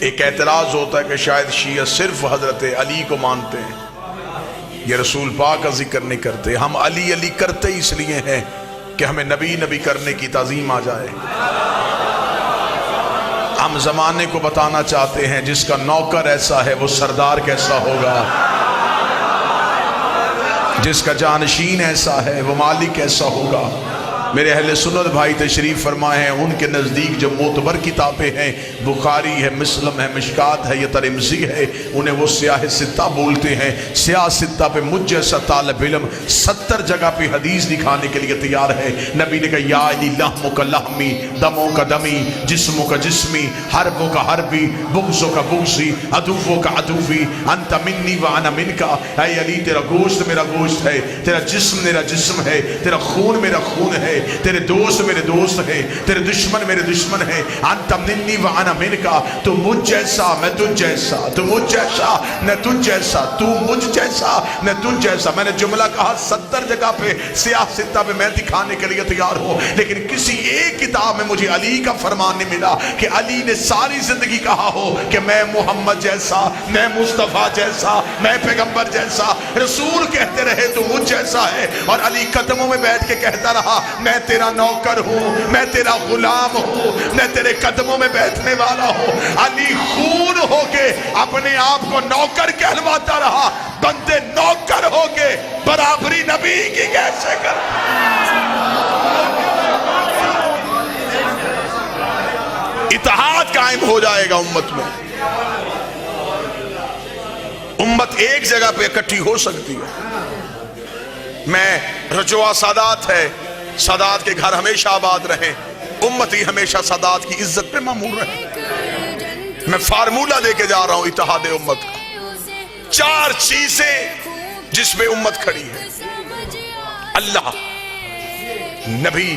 ایک اعتراض ہوتا ہے کہ شاید شیعہ صرف حضرت علی کو مانتے ہیں، یہ رسول پاک کا ذکر نہیں کرتے۔ ہم علی علی کرتے اس لیے ہیں کہ ہمیں نبی نبی کرنے کی تعظیم آ جائے۔ ہم زمانے کو بتانا چاہتے ہیں جس کا نوکر ایسا ہے وہ سردار کیسا ہوگا، جس کا جانشین ایسا ہے وہ مالک کیسا ہوگا۔ میرے اہل سنت بھائی تشریف فرمائے ہیں، ان کے نزدیک جو معتبر کتابیں ہیں، بخاری ہے، مسلم ہے، مشکات ہے، یہ ترمذی ہے، انہیں وہ سیاہ ستہ بولتے ہیں۔ سیاہ ستہ پہ مجھ جیسا طالب علم 70 جگہ پہ حدیث دکھانے کے لیے تیار ہے۔ نبی نے کہا یا علی لحمک لحمی، دموں کا دمی، جسموں کا جسمی، حربوں کا حربی، بغضوں کا بغضی، عدووں کا عدوی، انت منی وانا منکا۔ اے علی تیرا گوشت میرا گوشت ہے، تیرا جسم میرا جسم ہے، تیرا خون میرا خون ہے، تیرے دوست میرے دوست ہیں، تیرے دشمن میرے دشمن ہیں۔ انت منی وانا منکا، تو مجھ جیسا میں تجھ جیسا، تو مجھ جیسا میں تجھ جیسا، تو مجھ جیسا میں تجھ جیسا۔ میں نے جملہ کہا 70 جگہ پہ سیاہ ستہ پہ میں دکھانے کے لیے تیار ہوں، لیکن کسی ایک کتاب میں مجھے علی کا فرمان نہیں ملا کہ علی نے ساری زندگی کہا ہو کہ میں محمد جیسا، میں مصطفیٰ جیسا، میں پیغمبر جیسا۔ رسول کہتے رہے تو مجھ جیسا ہے، اور علی قدموں میں بیٹھ کے کہتا رہا میں تیرا نوکر ہوں، میں تیرا غلام ہوں، میں تیرے قدموں میں بیٹھنے والا ہوں۔ علی خون ہو کے اپنے آپ کو نوکر کہلواتا رہا۔ بندے نوکر ہو کے برابری نبی کی کیسے کر؟ اتحاد قائم ہو جائے گا امت میں، امت ایک جگہ پہ اکٹھی ہو سکتی ہے۔ میں رجوع سادات ہے، سادات کے گھر ہمیشہ آباد رہیں، امتی ہمیشہ سادات کی عزت پہ معمور رہے۔ میں فارمولہ دے کے جا رہا ہوں اتحاد امت کا۔ 4 چیزیں جس پہ امت کھڑی ہے: اللہ، نبی،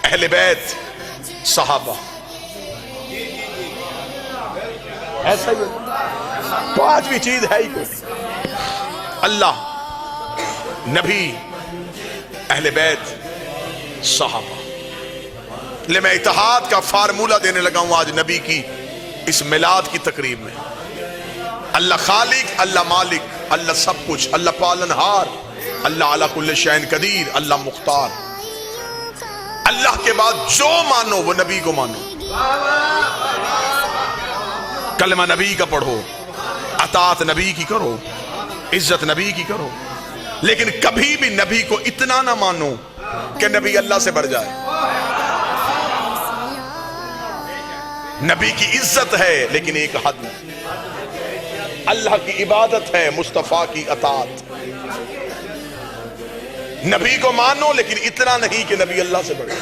اہل بیت، صحابہ۔ ایسا ہی 5ویں چیز ہے ہی کوئی۔ اللہ، نبی، اہل بیت، صحابہ۔ لے میں اتحاد کا فارمولہ دینے لگا ہوں آج نبی کی اس میلاد کی تقریب میں۔ اللہ خالق، اللہ مالک، اللہ سب کچھ، اللہ پالنہار، اللہ علی کل شیء قدیر، اللہ مختار۔ اللہ کے بعد جو مانو وہ نبی کو مانو۔ کلمہ نبی کا پڑھو، اطاعت نبی کی کرو، عزت نبی کی کرو، لیکن کبھی بھی نبی کو اتنا نہ مانو کہ نبی اللہ سے بڑھ جائے۔ نبی کی عزت ہے لیکن ایک حد میں، اللہ کی عبادت ہے، مصطفیٰ کی اطاعت۔ نبی کو مانو لیکن اتنا نہیں کہ نبی اللہ سے بڑھے۔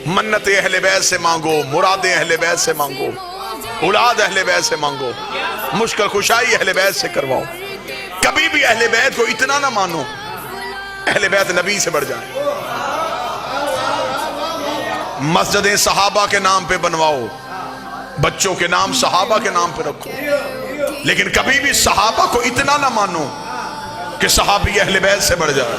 منت اہل بیت سے مانگو، مراد اہل بیت سے مانگو، اولاد اہل بیت سے مانگو، مشکل کشائی اہل بیت سے کرواؤ۔ کبھی بھی اہل بیت کو اتنا نہ مانو اہل بیت نبی سے بڑھ جائے۔ مسجدیں صحابہ کے نام پہ بنواؤ، بچوں کے نام صحابہ کے نام پہ رکھو، لیکن کبھی بھی صحابہ کو اتنا نہ مانو کہ صحابی اہل بیت سے بڑھ جائے۔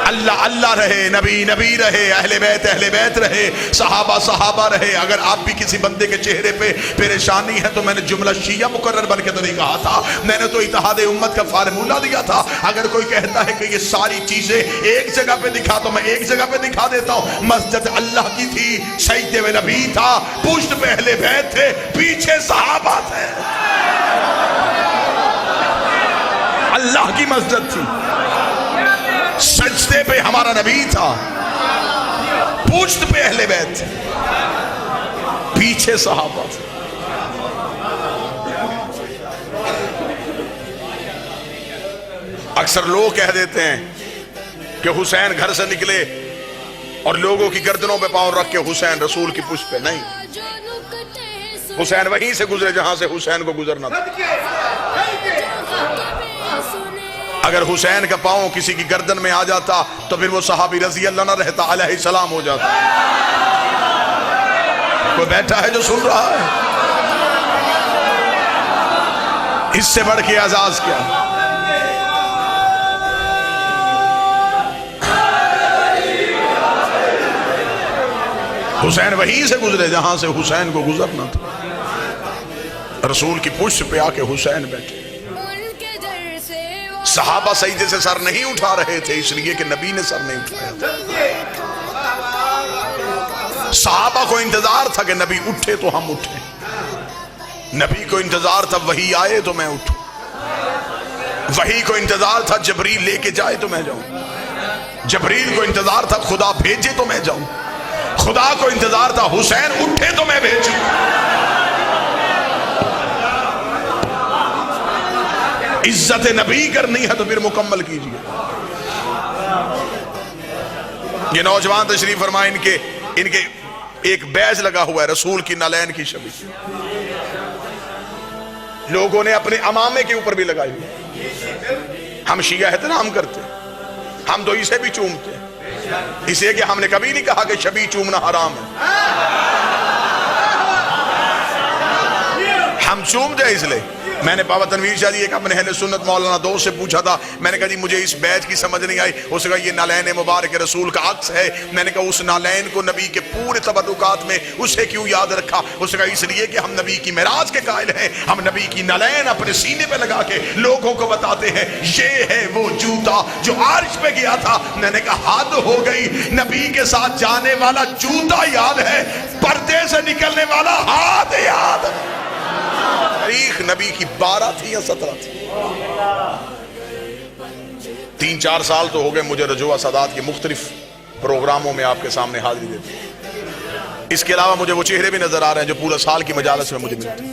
اللہ اللہ رہے، نبی نبی رہے، اہل بیت رہے، صحابہ صحابہ رہے۔ اگر آپ بھی کسی بندے کے چہرے پہ پریشانی ہے تو میں نے جملہ شیعہ مقرر بن کے تو نہیں کہا تھا، میں نے تو اتحاد امت کا فارمولہ دیا تھا۔ اگر کوئی کہتا ہے کہ یہ ساری چیزیں ایک جگہ پہ دکھا تو میں ایک جگہ پہ دکھا دیتا ہوں۔ مسجد اللہ کی تھی، سجدے میں نبی تھا، پشت پہ اہل بیت تھے، پیچھے صحابہ تھے۔ اللہ کی مسجد تھی، سجدے پہ ہمارا نبی تھا، پشت پہ اہل بیت تھے، پیچھے صحابہ تھے۔ اکثر لوگ کہہ دیتے ہیں کہ حسین گھر سے نکلے اور لوگوں کی گردنوں پہ پاؤں رکھ کے حسین رسول کی پشت پہ، نہیں، حسین وہیں سے گزرے جہاں سے حسین کو گزرنا تھا۔ اگر حسین کا پاؤں کسی کی گردن میں آ جاتا تو پھر وہ صحابی رضی اللہ نہ رہتا، علیہ السلام ہو جاتا۔ کوئی بیٹھا ہے جو سن رہا ہے؟ اس سے بڑھ کے اعزاز کیا؟ حسین وہیں سے گزرے جہاں سے حسین کو گزرنا تھا. رسول کی پشت پہ آ کے حسین بیٹھے. صحابہ سجدے سے سر نہیں اٹھا رہے تھے اس لیے کہ نبی نے سر نہیں اٹھایا تھا. صحابہ کو انتظار تھا کہ نبی اٹھے تو ہم اٹھیں. نبی کو انتظار تھا وحی آئے تو میں اٹھوں. وحی کو انتظار تھا جبریل لے کے جائے تو میں جاؤں. جبریل کو انتظار تھا خدا بھیجے تو میں جاؤں. خدا کو انتظار تھا حسین اٹھے تو میں بھیجوں. عزت نبی کرنی ہے تو پھر مکمل کیجیے. یہ نوجوان تشریف فرمائے، ان کے ایک بیج لگا ہوا ہے رسول کی نالین کی شبیہ. لوگوں نے اپنے امامے کے اوپر بھی لگائی ہوئی. ہم شیعہ احترام کرتے، ہم تو اسے بھی چومتے، اس لیے کہ ہم نے کبھی نہیں کہا کہ شبیہ چومنا حرام ہے. ہم چومتے اس لیے. میں نے بابا تنویر شاہ جی ایک اپنے اہل سنت مولانا دوست سے پوچھا تھا، میں نے کہا جی مجھے اس بیج کی سمجھ نہیں آئی. اس نے کہا یہ نالین مبارک رسول کا عکس ہے. میں نے کہا اس نالین کو نبی کے پورے تبرکات میں اسے کیوں یاد رکھا؟ اس نے کہا اس لیے کہ ہم نبی کی معراج کے قائل ہیں. ہم نبی کی نالین اپنے سینے پہ لگا کے لوگوں کو بتاتے ہیں یہ ہے وہ جوتا جو عرش پہ گیا تھا. میں نے کہا حد ہو گئی، نبی کے ساتھ جانے والا جوتا یاد ہے، پردے سے نکلنے والا ہاتھ یاد ہے. تاریخ نبی کی 12 تھی یا 17 تھی. 3-4 سال تو ہو گئے مجھے رجوع سادات کے مختلف پروگراموں میں آپ کے سامنے حاضری دیتے. اس کے علاوہ مجھے وہ چہرے بھی نظر آ رہے ہیں جو پورا سال کی مجالس میں مجھے ملتے.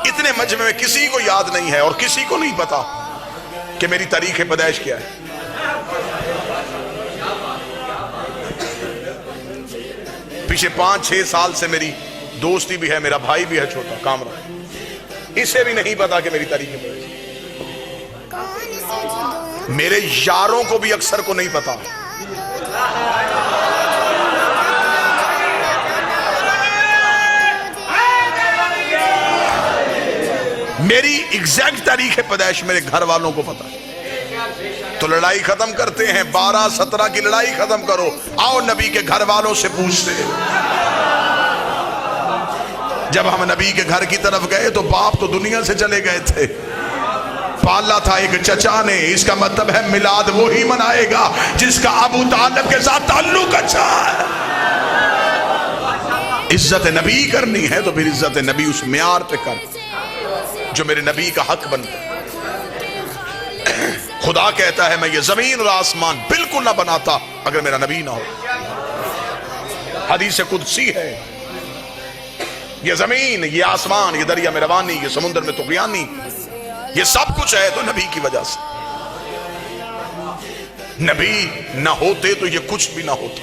اتنے مجمع میں کسی کو یاد نہیں ہے اور کسی کو نہیں پتا کہ میری تاریخ پیدائش کیا ہے. پیچھے 5-6 سال سے میری دوستی بھی ہے، میرا بھائی بھی ہے چھوٹا کامران، اسے بھی نہیں پتا کہ میری تاریخ پیدائش. میرے یاروں کو بھی اکثر کو نہیں پتا. میری ایگزیکٹ تاریخ پیدائش میرے گھر والوں کو پتا. تو لڑائی ختم کرتے ہیں، 12-17 کی لڑائی ختم کرو، آؤ نبی کے گھر والوں سے پوچھتے ہیں. جب ہم نبی کے گھر کی طرف گئے تو باپ تو دنیا سے چلے گئے تھے، پالا تھا ایک چچا نے. اس کا مطلب ہے میلاد وہی منائے گا جس کا ابو طالب کے ساتھ تعلق اچھا ہے. عزت نبی کرنی ہے تو پھر عزت نبی اس معیار پہ کر جو میرے نبی کا حق بنتا ہے. خدا کہتا ہے میں یہ زمین اور آسمان بالکل نہ بناتا اگر میرا نبی نہ ہو. حدیث قدسی ہے، یہ زمین، یہ آسمان، یہ دریا میں روانی، یہ سمندر میں طغیانی، یہ سب کچھ ہے تو نبی کی وجہ سے. نبی نہ ہوتے تو یہ کچھ بھی نہ ہوتا.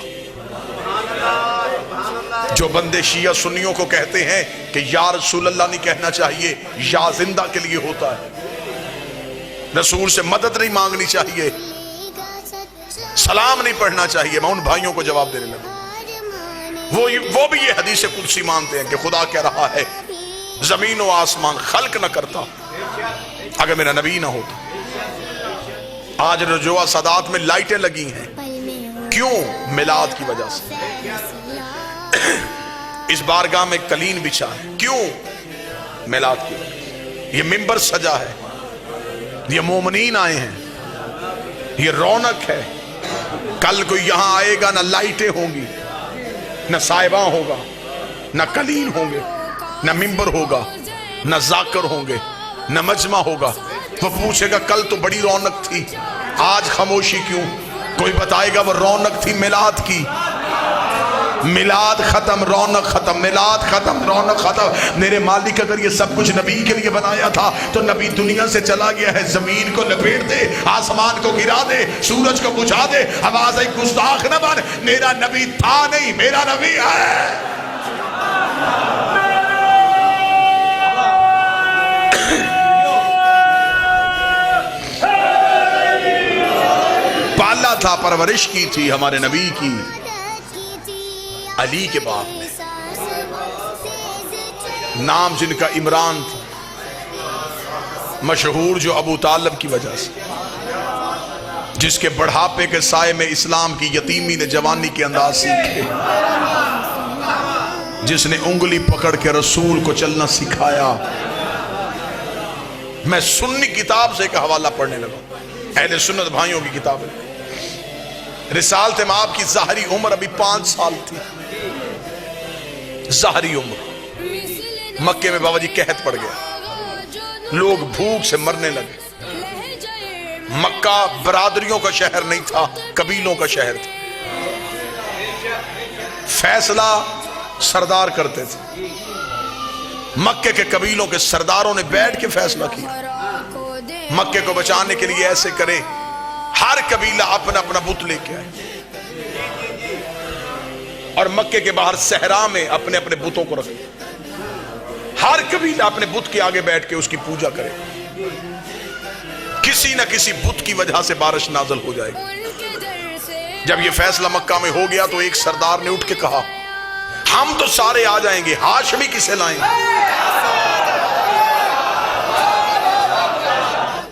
جو بندے شیعہ سنیوں کو کہتے ہیں کہ یا رسول اللہ نہیں کہنا چاہیے، یا زندہ کے لیے ہوتا ہے، رسول سے مدد نہیں مانگنی چاہیے، سلام نہیں پڑھنا چاہیے، میں ان بھائیوں کو جواب دینے لگا. وہ بھی یہ حدیث قدسی مانتے ہیں کہ خدا کہہ رہا ہے زمین و آسمان خلق نہ کرتا اگر میرا نبی نہ ہوتا. آج رجوع سادات میں لائٹیں لگی ہیں، کیوں؟ میلاد کی وجہ سے. اس بارگاہ میں قلین بچھا ہے، کیوں؟ میلاد کی وجہ سے. یہ ممبر سجا ہے، یہ مومنین آئے ہیں، یہ رونق ہے. کل کوئی یہاں آئے گا نہ لائٹیں ہوں گی، نہ سائباں ہوگا، نہ قلین ہوں گے، نہ ممبر ہوگا، نہ ذاکر ہوں گے، نہ مجمع ہوگا. وہ پوچھے گا کل تو بڑی رونق تھی، آج خاموشی کیوں؟ کوئی بتائے گا وہ رونق تھی میلاد کی. میلاد ختم، رونق ختم، میلاد ختم، رونق ختم. میرے مالک اگر یہ سب کچھ نبی کے لیے بنایا تھا تو نبی دنیا سے چلا گیا ہے. زمین کو لپیٹ دے، آسمان کو گرا دے، سورج کو بجھا دے، آواز ایک گستاخ نہ بن. میرا نبی تھا نہیں، میرا نبی ہے. پالا تھا، پرورش کی تھی ہمارے نبی کی علی کے باپ نے. نام جن کا عمران تھا، مشہور جو ابو طالب کی وجہ سے، جس کے بڑھاپے کے سائے میں اسلام کی یتیمی نے جوانی کے انداز سیکھے. جس نے انگلی پکڑ کے رسول کو چلنا سکھایا. میں سنی کتاب سے ایک حوالہ پڑھنے لگا, اہل سنت بھائیوں کی کتاب ہے. رسالت مآب کی ظاہری عمر ابھی 5 سال تھی. ظاہری عمر. مکے میں بابا جی قحط پڑ گیا, لوگ بھوک سے مرنے لگے. مکہ برادریوں کا شہر نہیں تھا, قبیلوں کا شہر تھا. فیصلہ سردار کرتے تھے. مکے کے قبیلوں کے سرداروں نے بیٹھ کے فیصلہ کیا مکے کو بچانے کے لیے ایسے کرے, ہر قبیلہ اپنا اپنا بت لے کے آئے اور مکے کے باہر صحرا میں اپنے اپنے بتوں کو رکھے. ہر قبیلہ اپنے بت کے آگے بیٹھ کے اس کی پوجا کرے. کسی نہ کسی بت کی وجہ سے بارش نازل ہو جائے گی. جب یہ فیصلہ مکہ میں ہو گیا تو ایک سردار نے اٹھ کے کہا, ہم تو سارے آ جائیں گے, ہاشمی کسے لائیں گے؟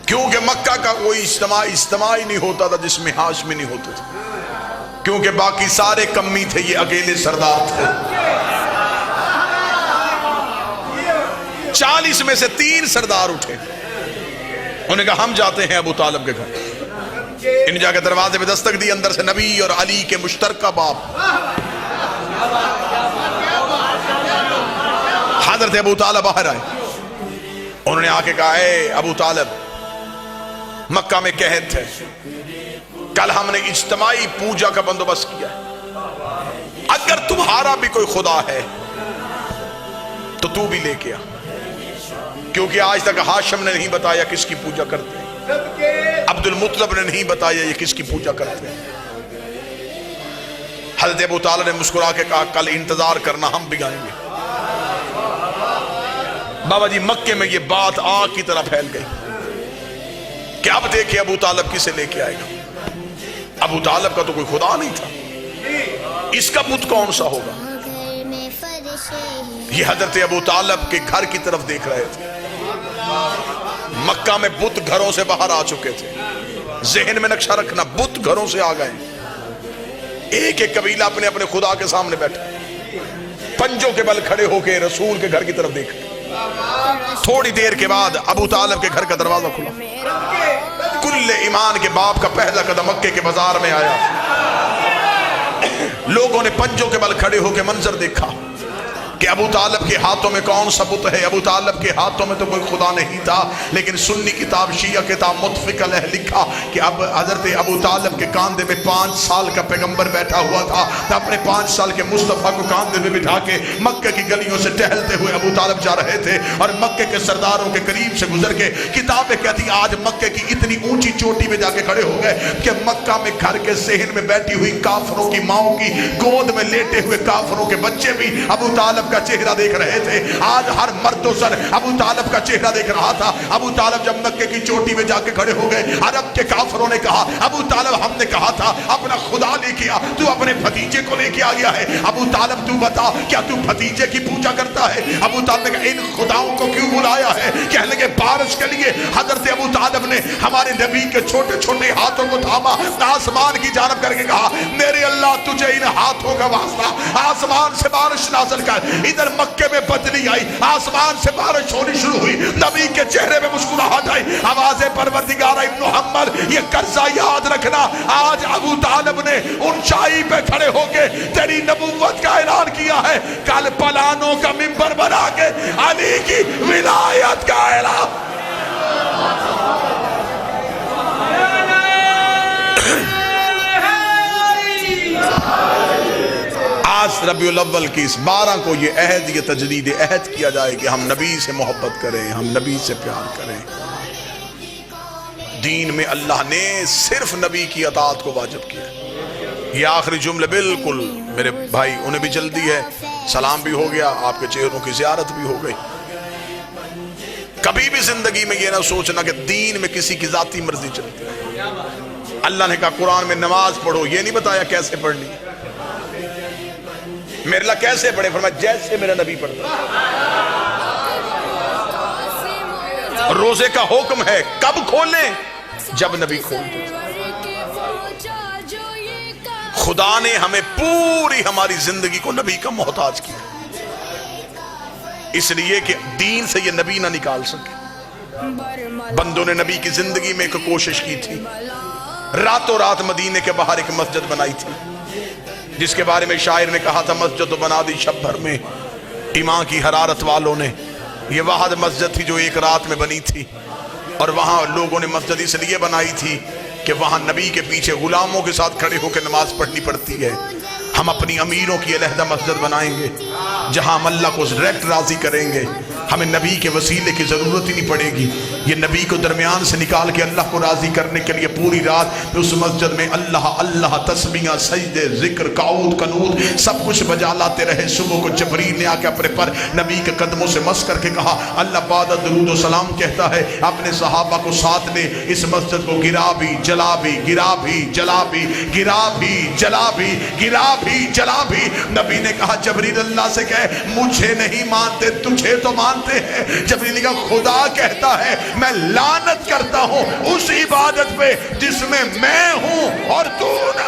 کیونکہ مکہ کا کوئی اجتماع ہی نہیں ہوتا تھا جس میں ہاشمی نہیں ہوتے تھے, کیونکہ باقی سارے کمی تھے, یہ اکیلے سردار تھے. 40 میں سے 3 سردار اٹھے. انہوں نے کہا ہم جاتے ہیں ابو طالب کے گھر. ان جا کے دروازے پہ دستک دی, اندر سے نبی اور علی کے مشترکہ باپ حضرت ابو طالب باہر آئے. انہوں نے آ کے کہا, اے ابو طالب, مکہ میں قحط ہے, کل ہم نے اجتماعی پوجا کا بندوبست کیا ہے, اگر تمہارا بھی کوئی خدا ہے تو تو بھی لے کے آ, کیونکہ آج تک ہاشم نے نہیں بتایا کس کی پوجا کرتے ہیں, عبد المطلب نے نہیں بتایا یہ کس کی پوجا کرتے ہیں. حضرت ابو طالب نے مسکرا کے کہا, کل انتظار کرنا, ہم بھی آئیں گے. بابا جی مکے میں یہ بات آگ کی طرح پھیل گئی کہ اب دیکھیں ابو طالب کسے لے کے آئے گا. ابو طالب کا تو کوئی خدا نہیں تھا, اس کا بت کون سا ہوگا؟ یہ حضرت ابو طالب کے گھر کی طرف دیکھ رہے تھے. مکہ میں بت گھروں سے باہر آ چکے تھے. ذہن میں نقشہ رکھنا, بت گھروں سے آ گئے. ایک ایک قبیلہ اپنے اپنے خدا کے سامنے بیٹھا, پنجوں کے بل کھڑے ہو کے رسول کے گھر کی طرف دیکھ. تھوڑی دیر کے بعد ابو طالب کے گھر کا دروازہ کھلا. کل ایمان کے باپ کا پہلا قدم مکے کے بازار میں آیا. لوگوں نے پنجوں کے بل کھڑے ہو کے منظر دیکھا کہ ابو طالب کے ہاتھوں میں کون سا بت ہے. ابو طالب کے ہاتھوں میں تو کوئی خدا نہیں تھا, لیکن سنی کتاب شیعہ کتاب متفق علیہ لکھا کہ اب حضرت ابو طالب کے کاندھے میں 5 سال کا پیغمبر بیٹھا ہوا تھا. اپنے 5 سال کے مصطفیٰ کو کاندھے میں بٹھا کے مکہ کی گلیوں سے ٹہلتے ہوئے ابو طالب جا رہے تھے اور مکے کے سرداروں کے قریب سے گزر کے کتابیں کہتی آج مکے کی اتنی اونچی چوٹی میں جا کے کھڑے ہو گئے کہ مکہ میں گھر کے صحن میں بیٹھی ہوئی کافروں کی ماؤں کی گود میں لیٹے ہوئے کافروں کے بچے بھی ابو طالب کا چہرہ دیکھ رہے تھے. آج ہر مرد و زن ابو طالب کا چہرہ دیکھ رہا تھا. ابو طالب جب مکے کی چوٹی میں جا کے کھڑے ہو گئے, عرب کے کافروں نے کہا, ابو طالب ہم نے کہا تھا اپنا خدا لے کے آ, تو اپنے بھتیجے کو لے کے آ گیا ہے. ابو طالب تو بتا, کیا تو بھتیجے کی پوجا کرتا ہے؟ ابو طالب نے کہا ان خداؤں کو کیوں بلایا ہے؟ کہنے لگے بارش کے لیے. حضرت ابو طالب نے ہمارے نبی کے چھوٹے چھوٹے ہاتھوں کو تھاما, آسمان کی جانب کر کے کہا, میرے اللہ تجھے ان ہاتھوں کا واسطہ, آسمان سے بارش نازل کر. ادھر مکے میں بدلی آئی, آسمان سے بارش ہونی شروع ہوئی, نبی کے چہرے میں مسکراہٹ آئی. آواز پروردگار ابن محمد, یہ قرضہ یاد رکھنا, آج ابو طالب نے اونچائی پہ کھڑے ہو کے تیری نبوت کا اعلان کیا ہے. کل پلانوں کا منبر بنا کے علی کی ولایت کا اعلان. آج ربیع الاول کی اس 12 کو یہ عہد, یہ تجدید عہد کیا جائے کہ ہم نبی سے محبت کریں, ہم نبی سے پیار کریں. دین میں اللہ نے صرف نبی کی اطاعت کو واجب کیا. یہ آخری جملے بالکل میرے بھائی انہیں بھی جلدی ہے, سلام بھی ہو گیا, آپ کے چہروں کی زیارت بھی ہو گئی. کبھی بھی زندگی میں یہ نہ سوچنا کہ دین میں کسی کی ذاتی مرضی چلتی ہے. اللہ نے کہا قرآن میں نماز پڑھو, یہ نہیں بتایا کیسے پڑھنی. میرے اللہ کیسے پڑھے؟ فرمایا جیسے میرا نبی پڑھتا. روزے کا حکم ہے, کب کھولیں؟ جب نبی کھولتے. خدا نے ہمیں پوری ہماری زندگی کو نبی کا محتاج کیا. اس لیے کہ دین سے یہ نبی نہ نکال سکے۔ بندوں نے نبی کی زندگی میں ایک کوشش کی تھی، راتوں رات مدینے کے باہر ایک مسجد بنائی تھی، جس کے بارے میں شاعر نے کہا تھا مسجد تو بنا دی شب بھر میں ایمان کی حرارت والوں نے۔ یہ واحد مسجد تھی جو ایک رات میں بنی تھی، اور وہاں لوگوں نے مسجد اس لیے بنائی تھی کہ وہاں نبی کے پیچھے غلاموں کے ساتھ کھڑے ہو کے نماز پڑھنی پڑتی ہے۔ ہم اپنی امیروں کی علیحدہ مسجد بنائیں گے جہاں ہم اللہ کو ڈائریکٹ راضی کریں گے، ہمیں نبی کے وسیلے کی ضرورت ہی نہیں پڑے گی۔ یہ نبی کو درمیان سے نکال کے اللہ کو راضی کرنے کے لیے پوری رات اس مسجد میں اللہ اللہ تسبیحاں، سجدے، ذکر، قعود، قنوت سب کچھ بجا لاتے رہے۔ صبح کو جبریل نے آ کے اپنے پر نبی کے قدموں سے مس کر کے کہا اللہ بعد درود و سلام کہتا ہے اپنے صحابہ کو ساتھ لے، اس مسجد کو گرا بھی جلا بھی، گرا بھی جلا بھی، گرا بھی جلا بھی، گرا بھی جلا بھی۔ نبی نے کہا جبریل اللہ سے کہے مجھے نہیں مانتے تجھے تو مانتے ہیں۔ جبریل نے کہا خدا کہتا ہے میں لعنت کرتا ہوں اس عبادت پہ جس میں میں ہوں اور تو نہ